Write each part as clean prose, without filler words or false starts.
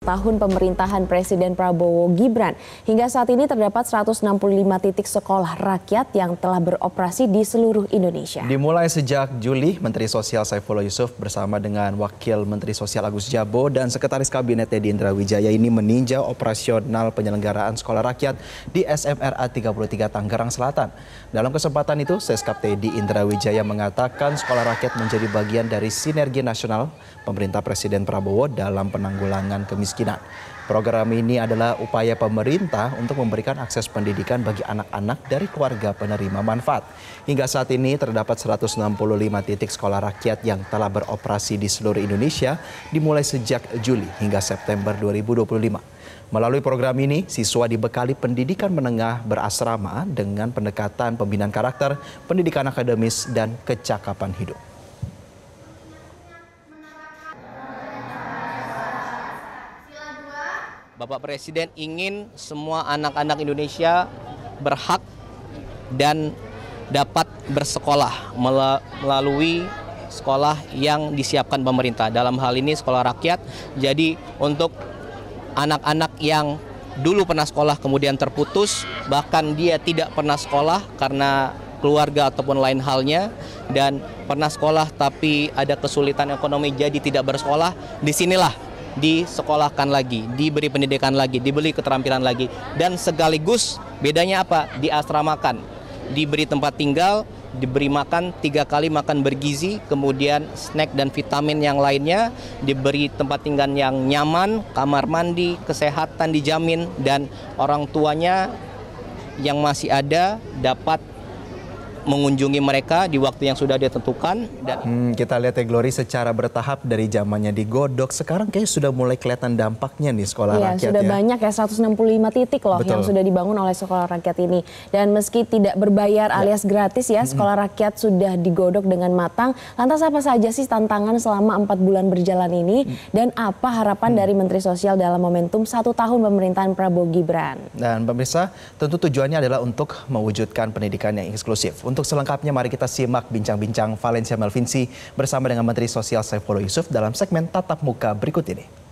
tahun pemerintahan Presiden Prabowo Gibran. Hingga saat ini terdapat 165 titik sekolah rakyat yang telah beroperasi di seluruh Indonesia. Dimulai sejak Juli, Menteri Sosial Saifullah Yusuf bersama dengan Wakil Menteri Sosial Agus Jabo dan Sekretaris Kabinet Teddy Indra Wijaya ini meninjau operasional penyelenggaraan sekolah rakyat di SMRA 33 Tangerang Selatan. Dalam kesempatan itu, Seskap Teddy Indra Wijaya mengatakan sekolah rakyat menjadi bagian dari sinergi nasional pemerintah Presiden Prabowo dalam penanggulangan kemiskinan. Program ini adalah upaya pemerintah untuk memberikan akses pendidikan bagi anak-anak dari keluarga penerima manfaat. Hingga saat ini terdapat 165 titik sekolah rakyat yang telah beroperasi di seluruh Indonesia dimulai sejak Juli hingga September 2025. Melalui program ini, siswa dibekali pendidikan menengah berasrama dengan pendekatan pembinaan karakter, pendidikan akademis, dan kecakapan hidup. Bapak Presiden ingin semua anak-anak Indonesia berhak dan dapat bersekolah melalui sekolah yang disiapkan pemerintah. Dalam hal ini sekolah rakyat. Jadi untuk anak-anak yang dulu pernah sekolah kemudian terputus, bahkan dia tidak pernah sekolah karena keluarga ataupun lain halnya, dan pernah sekolah tapi ada kesulitan ekonomi jadi tidak bersekolah, disinilah disekolahkan lagi, diberi pendidikan lagi, diberi keterampilan lagi, dan sekaligus bedanya apa? Diasramakan, diberi tempat tinggal, diberi makan 3 kali makan bergizi, kemudian snack dan vitamin yang lainnya, diberi tempat tinggal yang nyaman, kamar mandi, kesehatan dijamin, dan orang tuanya yang masih ada dapat mengunjungi mereka di waktu yang sudah ditentukan. Dan kita lihat ya Glory, secara bertahap dari zamannya digodok, sekarang kayaknya sudah mulai kelihatan dampaknya nih sekolah rakyat. Sudah banyak ya, 165 titik loh. Betul. Yang sudah dibangun oleh sekolah rakyat ini. Dan meski tidak berbayar alias gratis ya, sekolah rakyat sudah digodok dengan matang. Lantas apa saja sih tantangan selama 4 bulan berjalan ini? Dan apa harapan dari Menteri Sosial dalam momentum 1 tahun pemerintahan Prabowo Gibran? Dan pemirsa, tentu tujuannya adalah untuk mewujudkan pendidikan yang inklusif. Untuk selengkapnya mari kita simak bincang-bincang Valencia Melvinci bersama dengan Menteri Sosial Saifullah Yusuf dalam segmen Tatap Muka berikut ini.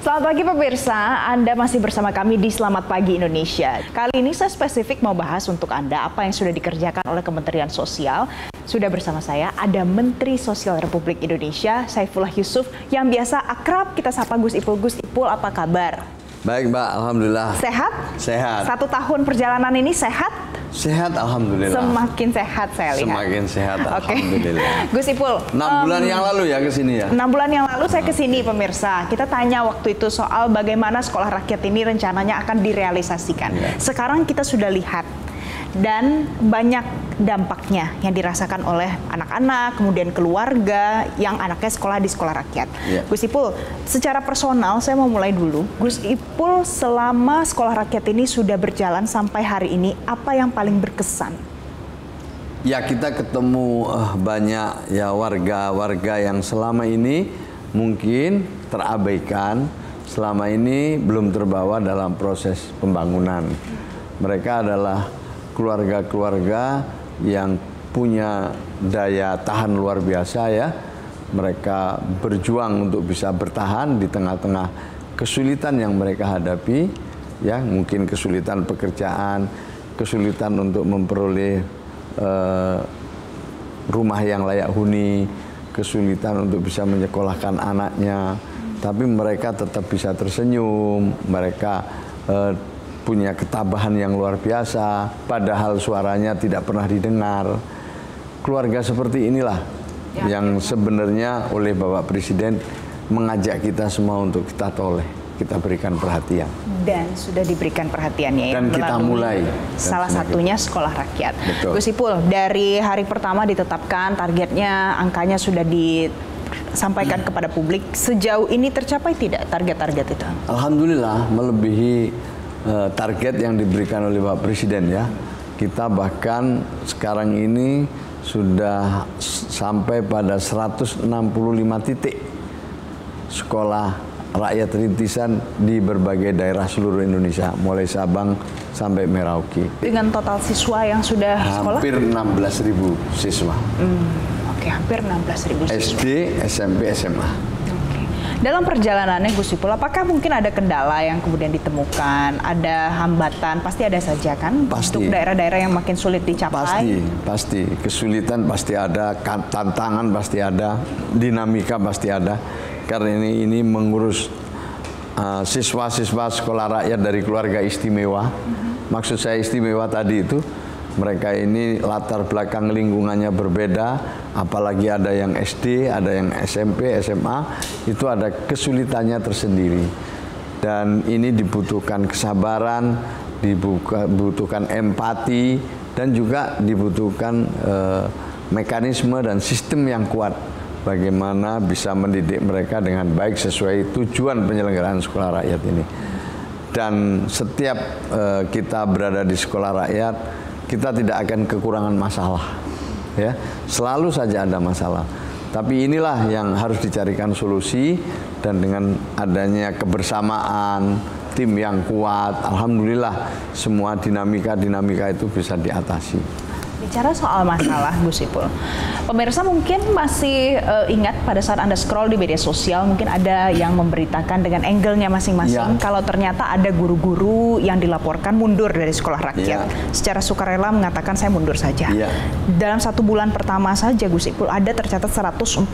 Selamat pagi pemirsa, Anda masih bersama kami di Selamat Pagi Indonesia. Kali ini saya spesifik mau bahas untuk Anda apa yang sudah dikerjakan oleh Kementerian Sosial. Sudah bersama saya ada Menteri Sosial Republik Indonesia, Saifullah Yusuf, yang biasa akrab kita sapa Gus Ipul. Gus Ipul, apa kabar? Baik Mbak, Alhamdulillah. Sehat? Sehat. 1 tahun perjalanan ini sehat? Sehat, Alhamdulillah. Semakin sehat saya lihat. Semakin sehat, Alhamdulillah. Gus Ipul. 6 bulan yang lalu ya ke sini ya? 6 bulan yang lalu saya ke sini pemirsa. Kita tanya waktu itu soal bagaimana sekolah rakyat ini rencananya akan direalisasikan. Ya. Sekarang kita sudah lihat. Dan banyak dampaknya yang dirasakan oleh anak-anak, kemudian keluarga yang anaknya sekolah di sekolah rakyat. Yeah. Gus Ipul, secara personal saya mau mulai dulu. Gus Ipul, selama sekolah rakyat ini sudah berjalan sampai hari ini, apa yang paling berkesan? Ya, kita ketemu banyak ya warga-warga yang selama ini mungkin terabaikan, selama ini belum terbawa dalam proses pembangunan. Mereka adalah keluarga-keluarga yang punya daya tahan luar biasa ya. Mereka berjuang untuk bisa bertahan di tengah-tengah kesulitan yang mereka hadapi ya, mungkin kesulitan pekerjaan, kesulitan untuk memperoleh rumah yang layak huni, kesulitan untuk bisa menyekolahkan anaknya, tapi mereka tetap bisa tersenyum, mereka punya ketabahan yang luar biasa, padahal suaranya tidak pernah didengar. Keluarga seperti inilah yang sebenarnya oleh Bapak Presiden mengajak kita semua untuk kita toleh, kita berikan perhatian. Dan sudah diberikan perhatiannya ya. Dan kita mulai. Salah satunya sekolah rakyat. Betul. Gus Ipul, dari hari pertama ditetapkan targetnya, angkanya sudah disampaikan kepada publik. Sejauh ini tercapai tidak target-target itu? Alhamdulillah melebihi target yang diberikan oleh Pak Presiden ya. Kita bahkan sekarang ini sudah sampai pada 165 titik sekolah rakyat rintisan di berbagai daerah seluruh Indonesia, mulai Sabang sampai Merauke. Dengan total siswa yang sudah sekolah? Hampir 16.000 siswa. Oke, hampir 16.000 siswa. SD, SMP, SMA. Dalam perjalanannya Gus Ipul, apakah mungkin ada kendala yang kemudian ditemukan, ada hambatan, pasti ada saja kan? Pasti. Untuk daerah-daerah yang makin sulit dicapai? Pasti. Kesulitan pasti ada, tantangan pasti ada, dinamika pasti ada. Karena ini mengurus siswa-siswa sekolah rakyat dari keluarga istimewa. Maksud saya istimewa tadi itu, mereka ini latar belakang lingkungannya berbeda, apalagi ada yang SD, ada yang SMP, SMA, itu ada kesulitannya tersendiri. Dan ini dibutuhkan kesabaran, dibutuhkan empati, dan juga dibutuhkan mekanisme dan sistem yang kuat. Bagaimana bisa mendidik mereka dengan baik sesuai tujuan penyelenggaraan sekolah rakyat ini. Dan setiap kita berada di sekolah rakyat, kita tidak akan kekurangan masalah, ya. Selalu saja ada masalah. Tapi inilah yang harus dicarikan solusi, dan dengan adanya kebersamaan, tim yang kuat, alhamdulillah semua dinamika itu bisa diatasi. Bicara soal masalah, Gus Ipul, pemirsa mungkin masih ingat pada saat Anda scroll di media sosial, mungkin ada yang memberitakan dengan angle-nya masing-masing, kalau ternyata ada guru-guru yang dilaporkan mundur dari sekolah rakyat. Secara sukarela mengatakan saya mundur saja. Dalam 1 bulan pertama saja, Gus Ipul, ada tercatat 146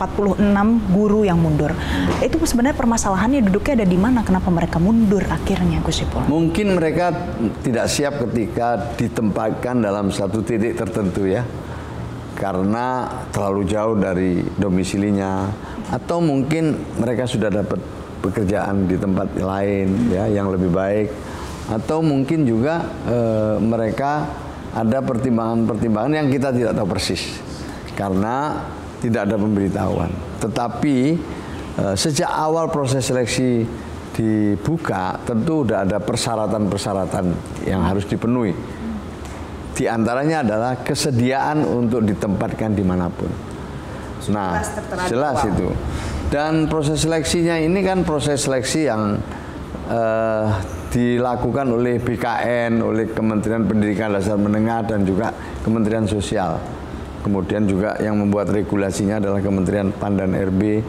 guru yang mundur. Itu sebenarnya permasalahannya duduknya ada di mana? Kenapa mereka mundur akhirnya, Gus Ipul? Mungkin mereka tidak siap ketika ditempatkan dalam satu titik tertentu ya, karena terlalu jauh dari domisilinya, atau mungkin mereka sudah dapat pekerjaan di tempat lain ya yang lebih baik, atau mungkin juga mereka ada pertimbangan-pertimbangan yang kita tidak tahu persis karena tidak ada pemberitahuan. Tetapi sejak awal proses seleksi dibuka, tentu sudah ada persyaratan-persyaratan yang harus dipenuhi. Di antaranya adalah kesediaan untuk ditempatkan dimanapun. Nah, jelas itu. Dan proses seleksinya ini kan proses seleksi yang dilakukan oleh BKN, oleh Kementerian Pendidikan Dasar Menengah, dan juga Kementerian Sosial. Kemudian juga yang membuat regulasinya adalah Kementerian PAN dan RB.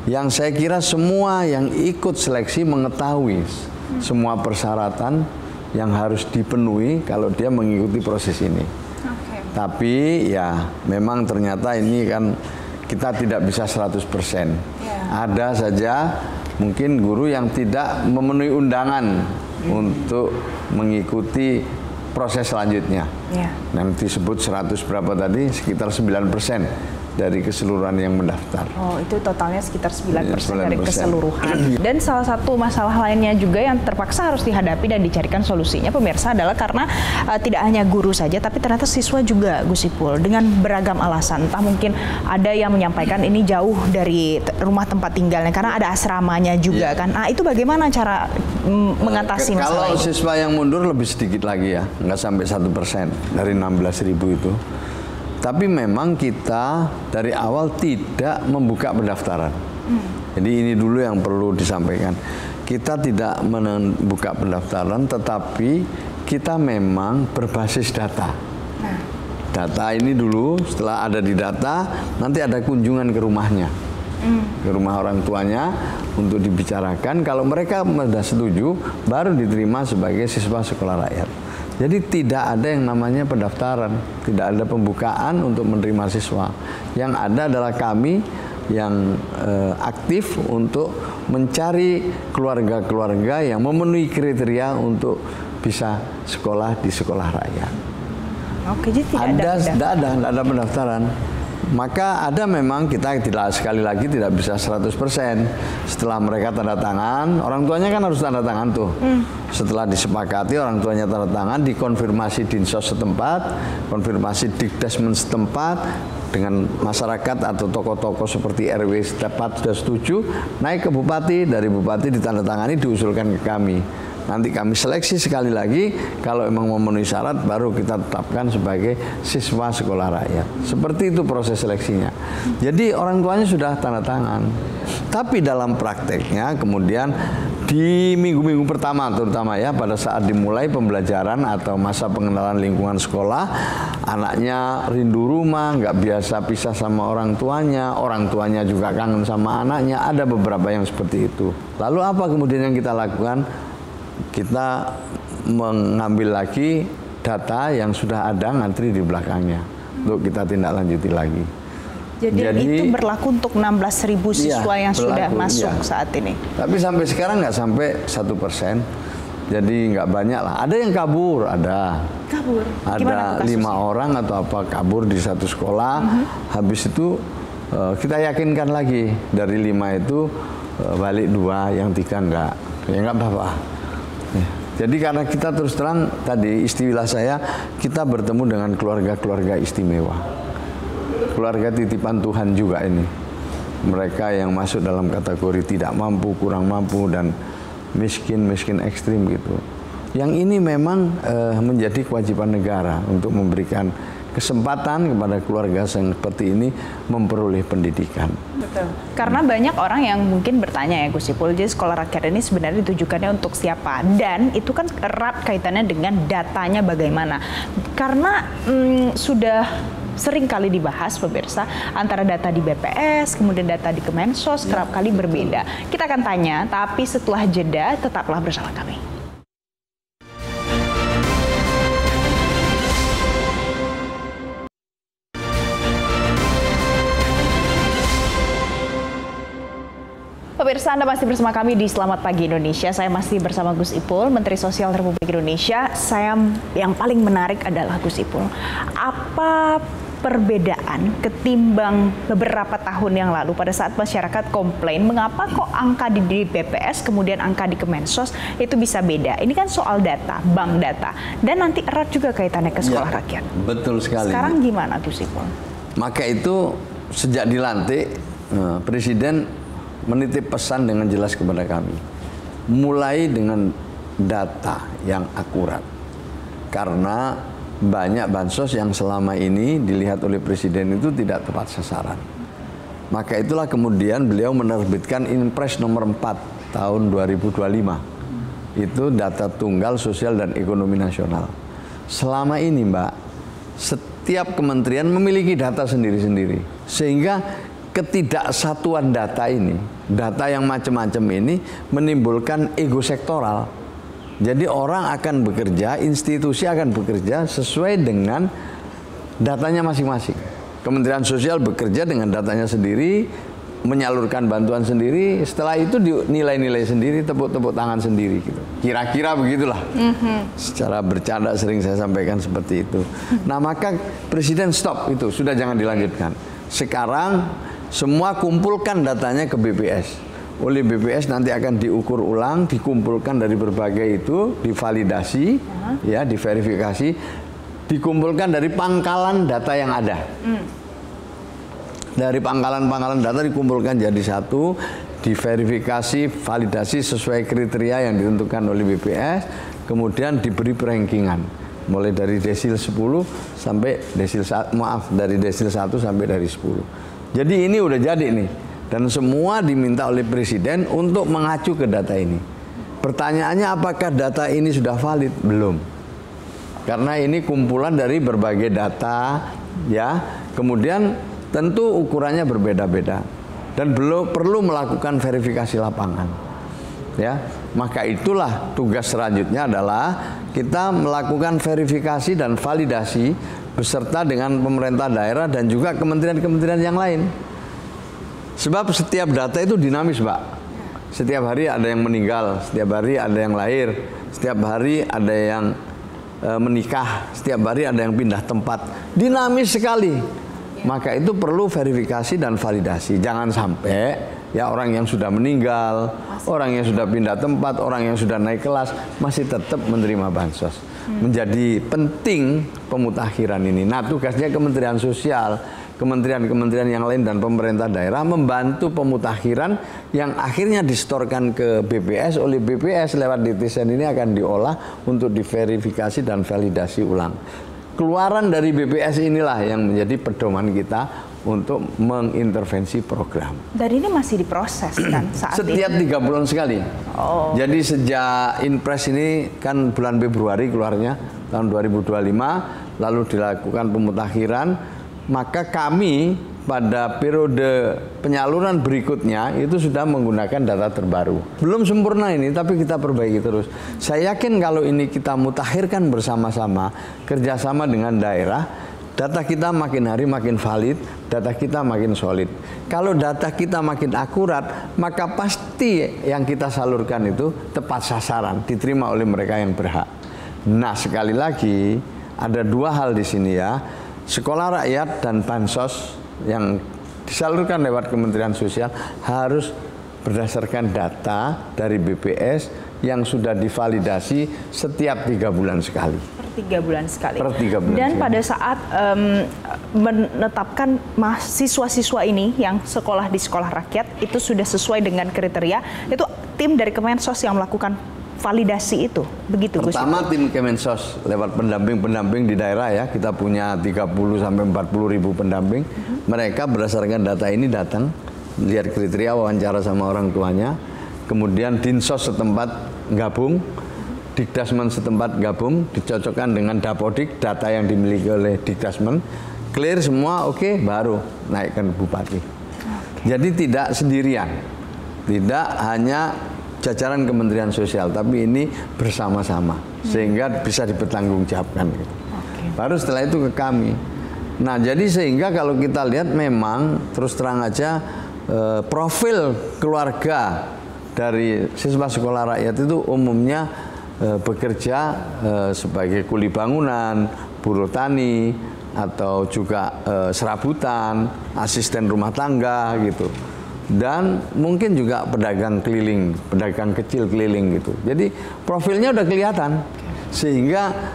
Yang saya kira semua yang ikut seleksi mengetahui semua persyaratan yang harus dipenuhi kalau dia mengikuti proses ini. Tapi ya memang ternyata ini kan kita tidak bisa 100%. Ada saja mungkin guru yang tidak memenuhi undangan untuk mengikuti proses selanjutnya. Yang disebut 100 berapa tadi, sekitar 9% dari keseluruhan yang mendaftar. Oh, itu totalnya sekitar 9% dari keseluruhan. Dan salah satu masalah lainnya juga yang terpaksa harus dihadapi dan dicarikan solusinya, pemirsa, adalah karena tidak hanya guru saja, tapi ternyata siswa juga, Gus Ipul, dengan beragam alasan. Entah mungkin ada yang menyampaikan ini jauh dari rumah tempat tinggalnya karena ada asramanya juga kan. Nah, itu bagaimana cara mengatasi masalah kalau ini? Kalau siswa yang mundur lebih sedikit lagi ya, nggak sampai 1% dari 16.000 itu. Tapi memang kita dari awal tidak membuka pendaftaran. Jadi ini dulu yang perlu disampaikan. Kita tidak membuka pendaftaran, tetapi kita memang berbasis data. Data ini dulu, setelah ada di data, nanti ada kunjungan ke rumahnya. Ke rumah orang tuanya untuk dibicarakan. Kalau mereka sudah setuju, baru diterima sebagai siswa sekolah rakyat. Jadi tidak ada yang namanya pendaftaran, tidak ada pembukaan untuk menerima siswa. Yang ada adalah kami yang aktif untuk mencari keluarga-keluarga yang memenuhi kriteria untuk bisa sekolah di sekolah rakyat. Oke, jadi tidak ada pendaftaran. Maka ada memang kita tidak, sekali lagi tidak bisa 100%. Setelah mereka tanda tangan, orang tuanya kan harus tanda tangan tuh. Setelah disepakati, orang tuanya tanda tangan, dikonfirmasi Dinsos setempat, konfirmasi Dikdesmen setempat, dengan masyarakat atau tokoh-tokoh seperti RW setempat sudah setuju, naik ke bupati, dari bupati ditandatangani, diusulkan ke kami. Nanti kami seleksi sekali lagi, kalau memang memenuhi syarat baru kita tetapkan sebagai siswa sekolah rakyat. Seperti itu proses seleksinya. Jadi orang tuanya sudah tanda tangan. Tapi dalam prakteknya kemudian di minggu-minggu pertama terutama ya, pada saat dimulai pembelajaran atau masa pengenalan lingkungan sekolah, anaknya rindu rumah, nggak biasa pisah sama orang tuanya juga kangen sama anaknya, ada beberapa yang seperti itu. Lalu apa kemudian yang kita lakukan? Kita mengambil lagi data yang sudah ada ngantri di belakangnya untuk kita tindak lanjuti lagi. Jadi itu berlaku untuk 16.000 siswa yang sudah masuk saat ini. Tapi sampai sekarang nggak sampai 1%. Jadi nggak banyak lah. Ada yang kabur, ada. Kabur? Ada 5 orang atau apa kabur di satu sekolah. Habis itu kita yakinkan lagi dari 5 itu balik 2, yang 3 nggak. Ya nggak apa-apa. Ya. Jadi karena kita terus terang tadi istilah saya, kita bertemu dengan keluarga-keluarga istimewa. Keluarga titipan Tuhan juga ini. Mereka yang masuk dalam kategori tidak mampu, kurang mampu, dan miskin ekstrim gitu. Yang ini memang menjadi kewajiban negara untuk memberikan kesempatan kepada keluarga yang seperti ini memperoleh pendidikan. Betul. Karena banyak orang yang mungkin bertanya ya Gus Ipul, jadi sekolah rakyat ini sebenarnya ditujukannya untuk siapa? Dan itu kan erat kaitannya dengan datanya bagaimana. Karena sudah sering kali dibahas pemirsa, antara data di BPS, kemudian data di Kemensos, kerap kali berbeda. Kita akan tanya, tapi setelah jeda tetaplah bersama kami. Pemirsa, Anda masih bersama kami di Selamat Pagi Indonesia. Saya masih bersama Gus Ipul, Menteri Sosial Republik Indonesia. Yang paling menarik adalah Gus Ipul, apa perbedaan ketimbang beberapa tahun yang lalu pada saat masyarakat komplain mengapa kok angka di BPS kemudian angka di Kemensos itu bisa beda. Ini kan soal data, bank data, dan nanti erat juga kaitannya ke sekolah rakyat. Betul sekali. Sekarang gimana Gus Ipul? Maka itu sejak dilantik Presiden menitip pesan dengan jelas kepada kami, mulai dengan data yang akurat, karena banyak bansos yang selama ini dilihat oleh Presiden itu tidak tepat sasaran. Maka itulah kemudian beliau menerbitkan Inpres nomor 4 tahun 2025. Itu data tunggal sosial dan ekonomi nasional. Selama ini Mbak, setiap kementerian memiliki data sendiri-sendiri. Sehingga ketidaksatuan data ini, data yang macam-macam ini menimbulkan ego sektoral. Jadi orang akan bekerja, institusi akan bekerja sesuai dengan datanya masing-masing. Kementerian Sosial bekerja dengan datanya sendiri, menyalurkan bantuan sendiri, setelah itu dinilai-nilai sendiri, tepuk-tepuk tangan sendiri gitu. Kira-kira begitulah. Secara bercanda sering saya sampaikan seperti itu. Nah, maka Presiden stop itu, sudah jangan dilanjutkan. Sekarang semua kumpulkan datanya ke BPS. Oleh BPS nanti akan diukur ulang, dikumpulkan dari berbagai itu, divalidasi, ya, diverifikasi, dikumpulkan dari pangkalan data yang ada. Dari pangkalan-pangkalan data dikumpulkan jadi satu, diverifikasi, validasi sesuai kriteria yang ditentukan oleh BPS, kemudian diberi perankingan. Mulai dari desil 10 sampai desil 1, dari desil 1 sampai dari 10. Jadi ini udah jadi nih. Dan semua diminta oleh Presiden untuk mengacu ke data ini. Pertanyaannya, apakah data ini sudah valid? Belum. Karena ini kumpulan dari berbagai data, ya. Kemudian tentu ukurannya berbeda-beda dan perlu melakukan verifikasi lapangan. Ya, maka itulah tugas selanjutnya adalah kita melakukan verifikasi dan validasi beserta dengan pemerintah daerah dan juga kementerian-kementerian yang lain. Sebab setiap data itu dinamis, Mbak. Setiap hari ada yang meninggal, setiap hari ada yang lahir, setiap hari ada yang menikah, setiap hari ada yang pindah tempat. Dinamis sekali. Maka itu perlu verifikasi dan validasi. Jangan sampai ya orang yang sudah meninggal, orang yang sudah pindah tempat, orang yang sudah naik kelas masih tetap menerima bansos. Menjadi penting pemutakhiran ini. Nah, tugasnya Kementerian Sosial kementerian-kementerian yang lain dan pemerintah daerah membantu pemutakhiran yang akhirnya disetorkan ke BPS. Oleh BPS lewat DTSN ini akan diolah untuk diverifikasi dan validasi ulang. Keluaran dari BPS inilah yang menjadi pedoman kita untuk mengintervensi program. Dan ini masih diproses kan saat setiap 3 bulan sekali. Oh. Jadi sejak Inpres ini kan bulan Februari keluarnya tahun 2025, lalu dilakukan pemutakhiran, maka kami pada periode penyaluran berikutnya itu sudah menggunakan data terbaru. Belum sempurna ini, tapi kita perbaiki terus. Saya yakin kalau ini kita mutakhirkan bersama-sama, kerjasama dengan daerah, data kita makin hari makin valid, data kita makin solid. Kalau data kita makin akurat, maka pasti yang kita salurkan itu tepat sasaran, diterima oleh mereka yang berhak. Nah, sekali lagi ada 2 hal di sini ya. Sekolah rakyat dan bansos yang disalurkan lewat Kementerian Sosial harus berdasarkan data dari BPS yang sudah divalidasi setiap 3 bulan sekali. Per 3 bulan sekali. Per 3 bulan Dan sekali. pada saat menetapkan siswa-siswa ini yang sekolah di sekolah rakyat itu sudah sesuai dengan kriteria, itu tim dari Kemensos yang melakukan validasi itu, begitu Gus? Pertama tim Kemensos lewat pendamping-pendamping di daerah ya, kita punya 30 sampai 40 ribu pendamping. Mereka berdasarkan data ini datang, lihat kriteria, wawancara sama orang tuanya, kemudian Dinsos setempat gabung, Dikdasmen setempat gabung, dicocokkan dengan Dapodik, data yang dimiliki oleh Dikdasmen, clear semua, oke, baru naikkan Bupati. Jadi tidak sendirian, tidak hanya jajaran Kementerian Sosial, tapi ini bersama-sama sehingga bisa dipertanggungjawabkan. Baru setelah itu ke kami. Nah, jadi sehingga kalau kita lihat memang terus terang aja profil keluarga dari siswa sekolah rakyat itu umumnya bekerja sebagai kuli bangunan, buruh tani, atau juga serabutan, asisten rumah tangga gitu. Dan mungkin juga pedagang keliling, pedagang kecil keliling gitu. Jadi profilnya udah kelihatan, sehingga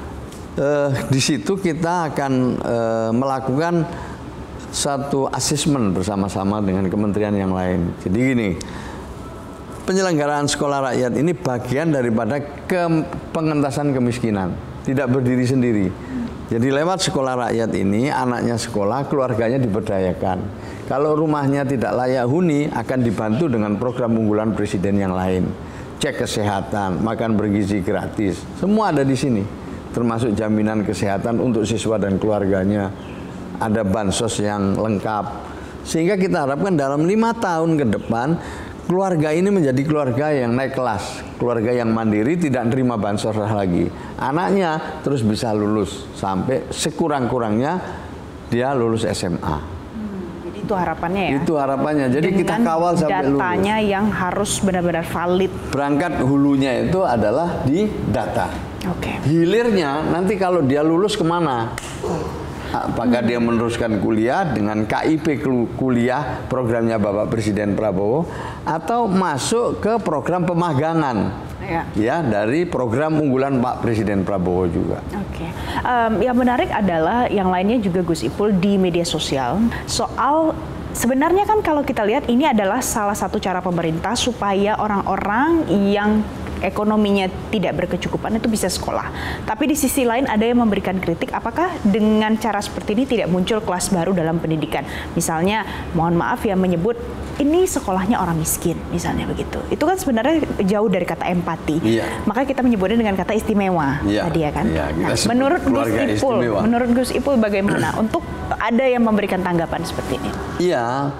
di situ kita akan melakukan satu asesmen bersama-sama dengan kementerian yang lain. Jadi gini, penyelenggaraan sekolah rakyat ini bagian daripada pengentasan kemiskinan, tidak berdiri sendiri. Jadi lewat sekolah rakyat ini, anaknya sekolah, keluarganya diberdayakan. Kalau rumahnya tidak layak huni, akan dibantu dengan program unggulan presiden yang lain. Cek kesehatan, makan bergizi gratis, semua ada di sini. Termasuk jaminan kesehatan untuk siswa dan keluarganya. Ada bansos yang lengkap. Sehingga kita harapkan dalam 5 tahun ke depan, keluarga ini menjadi keluarga yang naik kelas. Keluarga yang mandiri, tidak terima bansos lagi. Anaknya terus bisa lulus, sampai sekurang-kurangnya dia lulus SMA. Itu harapannya ya? Itu harapannya. Jadi dengan kita kawal sampai lulus. Datanya yang harus benar-benar valid. Berangkat hulunya itu adalah di data. Oke. Hilirnya nanti kalau dia lulus kemana? Apakah dia meneruskan kuliah dengan KIP kuliah programnya Bapak Presiden Prabowo, atau masuk ke program pemagangan ya dari program unggulan Pak Presiden Prabowo juga. Oke. Yang menarik adalah yang lainnya juga Gus Ipul di media sosial soal sebenarnya kan kalau kita lihat ini adalah salah satu cara pemerintah supaya orang-orang yang ekonominya tidak berkecukupan itu bisa sekolah. Tapi di sisi lain ada yang memberikan kritik, apakah dengan cara seperti ini tidak muncul kelas baru dalam pendidikan? Misalnya, mohon maaf ya menyebut ini sekolahnya orang miskin, misalnya begitu. Itu kan sebenarnya jauh dari kata empati. Iya. Maka kita menyebutnya dengan kata istimewa tadi ya kan. Iya, nah, menurut Gus Ipul bagaimana untuk ada yang memberikan tanggapan seperti ini? Iya.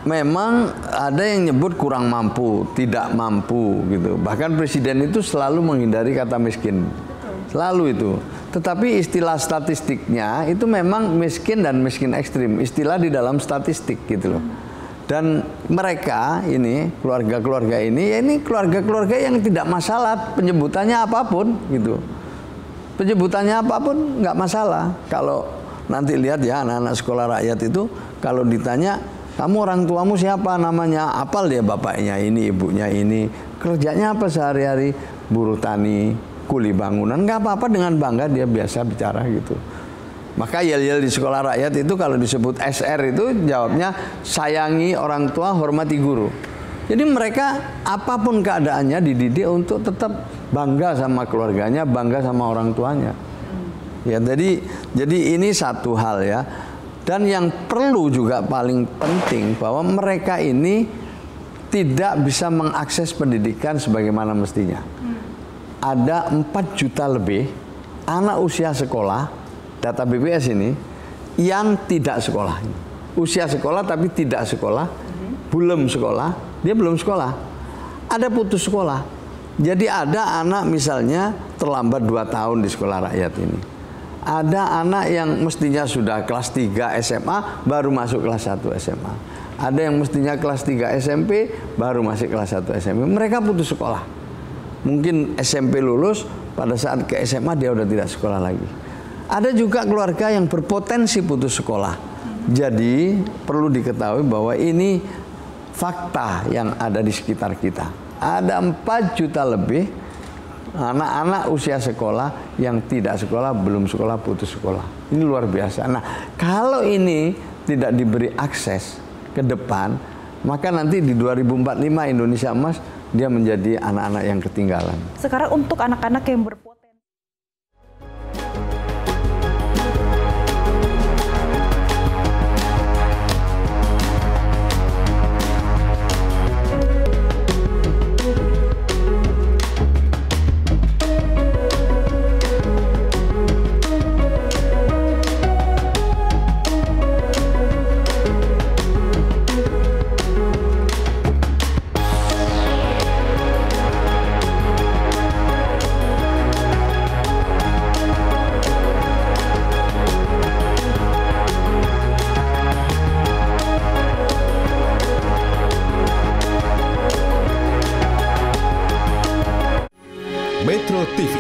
Memang ada yang nyebut kurang mampu, tidak mampu gitu. Bahkan presiden itu selalu menghindari kata miskin. Selalu itu. Tetapi istilah statistiknya itu memang miskin dan miskin ekstrim. Istilah di dalam statistik gitu loh. Dan mereka ini, keluarga-keluarga ini, ya ini keluarga-keluarga yang tidak masalah penyebutannya apapun gitu. Penyebutannya apapun nggak masalah. Kalau nanti lihat ya anak-anak sekolah rakyat itu kalau ditanya, kamu orang tuamu siapa namanya? Apal dia bapaknya ini, ibunya ini. Kerjanya apa sehari-hari? Buruh tani, kuli bangunan. Nggak apa-apa dengan bangga dia biasa bicara gitu. Maka yel-yel di sekolah rakyat itu kalau disebut SR itu jawabnya sayangi orang tua, hormati guru. Jadi mereka apapun keadaannya dididik untuk tetap bangga sama keluarganya, bangga sama orang tuanya. Ya, jadi ini satu hal ya. Dan yang perlu juga paling penting bahwa mereka ini tidak bisa mengakses pendidikan sebagaimana mestinya. Ada 4 juta lebih anak usia sekolah, data BPS ini, yang tidak sekolah. Usia sekolah tapi tidak sekolah, belum sekolah, dia belum sekolah. Ada putus sekolah. Jadi ada anak misalnya terlambat 2 tahun di sekolah rakyat ini. Ada anak yang mestinya sudah kelas 3 SMA baru masuk kelas 1 SMA. Ada yang mestinya kelas 3 SMP baru masuk kelas 1 SMP. Mereka putus sekolah. Mungkin SMP lulus, pada saat ke SMA dia udah tidak sekolah lagi. Ada juga keluarga yang berpotensi putus sekolah. Jadi perlu diketahui bahwa ini fakta yang ada di sekitar kita. Ada 4 juta lebih anak-anak usia sekolah yang tidak sekolah, belum sekolah, putus sekolah. Ini luar biasa. Nah, kalau ini tidak diberi akses ke depan, maka nanti di 2045 Indonesia Emas dia menjadi anak-anak yang ketinggalan. Sekarang untuk anak-anak yang berpotensi. Metro TV.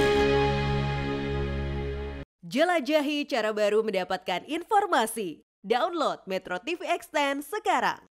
Jelajahi cara baru mendapatkan informasi. Download Metro TV Extend sekarang.